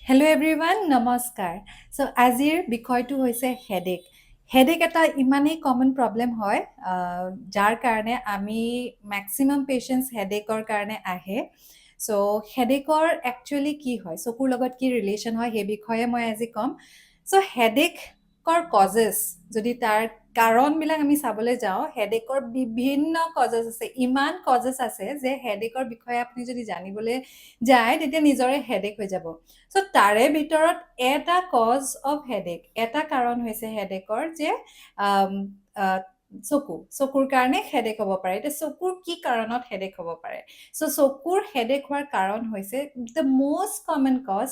hello' everyone নমস্কাৰ আজিৰ বিষয়টো হৈছে হেডেক এটা ইমানেই কমন প্ৰব্লেম হয় যাৰ কাৰণে আমি মেক্সিমাম পেচেণ্টছ হেডেকৰ কাৰণে আহে হেডেকৰ একচুৱেলি কি হয় চকুৰ লগত কি ৰিলেশ্যন হয় সেই বিষয়ে মই আজি ক'ম হেডেকৰ কজেছ যদি তাৰ কাৰণবিলাক আমি চাবলৈ যাওঁ হেডেকৰ বিভিন্ন কজেছ আছে ইমান কজেছ আছে যে হেডেকৰ বিষয়ে আপুনি যদি জানিবলৈ যায় তেতিয়া নিজৰে হেডেক হৈ যাব তাৰে ভিতৰত এটা কজ অফ হেডেক এটা কাৰণ হৈছে হেডেকৰ যে আম, আহ, চকুৰ কাৰণে হেডেক হ'ব পাৰে এতিয়া চকুৰ কি কাৰণত হেডেক হ'ব পাৰে চকুৰ হেডেক হোৱাৰ কাৰণ হৈছে the most common cause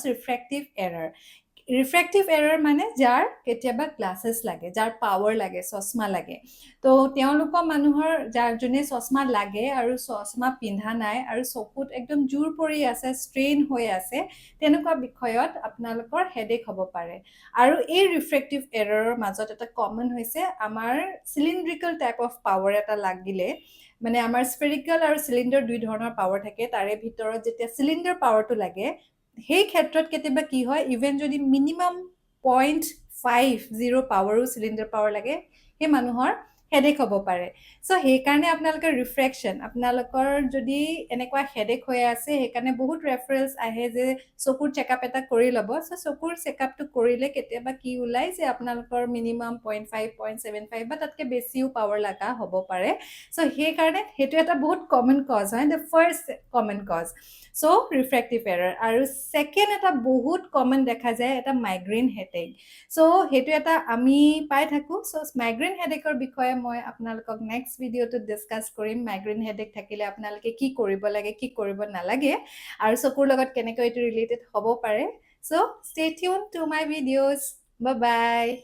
refractive error মানে যাৰ কেতিয়াবা গ্লাছেছ লাগে যাৰ পাৱাৰ লাগে চশমা লাগে তেওঁলোকৰ মানুহৰ যোনে চশমা লাগে আৰু চশমা পিন্ধা নাই আৰু চকুত একদম জোৰ পৰি আছে ষ্ট্ৰেইন হৈ আছে তেনেকুৱা বিষয়ত আপোনালোকৰ হেডেক হ'ব পাৰে আৰু এই ৰিফ্ৰেক্টিভ এৰাৰৰ মাজত এটা কমন হৈছে আমাৰ চিলিণ্ড্ৰিকেল টাইপ অফ পাৱাৰ এটা লাগিলে মানে আমাৰ স্পেৰিকেল আৰু চিলিণ্ডাৰ দুই ধৰণৰ পাৱাৰ থাকে তাৰে ভিতৰত যেতিয়া চিলিণ্ডাৰ পাৱাৰটো লাগে সেই ক্ষেত্ৰত কেতিয়াবা কি হয় ইভেন যদি মিনিমাম 0.50 পাৱাৰো চিলিণ্ডাৰ পাৱাৰ লাগে সেই মানুহৰ হেডেক হ'ব পাৰে সেইকাৰণে আপোনালোকৰ ৰিফ্ৰেকশ্যন আপোনালোকৰ যদি এনেকুৱা হেডেক হৈ আছে সেইকাৰণে বহুত ৰেফাৰেঞ্চ আহে যে চকুৰ চেকআপ এটা কৰি ল'ব চকুৰ চেকআপটো কৰিলে কেতিয়াবা কি ওলাই যে আপোনালোকৰ মিনিমাম 0.5 বা তাতকৈ বেছিও পাৱাৰ লগা হ'ব পাৰে সেইকাৰণে সেইটো এটা বহুত কমন কজ হয় the first common cause refractive error আৰু ছেকেণ্ড এটা বহুত কমন দেখা যায় এটা মাইগ্ৰেইন হেডেক সেইটো এটা আমি পাই থাকোঁ মাইগ্ৰেইন হেডেকৰ বিষয়ে মই আপোনালোকক নেক্সট ভিডিঅ'টোত ডিছকাছ কৰিম মাইগ্ৰেইন হেডেক থাকিলে আপোনালোকে কি কৰিব লাগে কি কৰিব নালাগে আৰু চকুৰ লগত কেনেকৈ এইটো ৰিলেটেড হ'ব পাৰে stay tune to my videos bye bye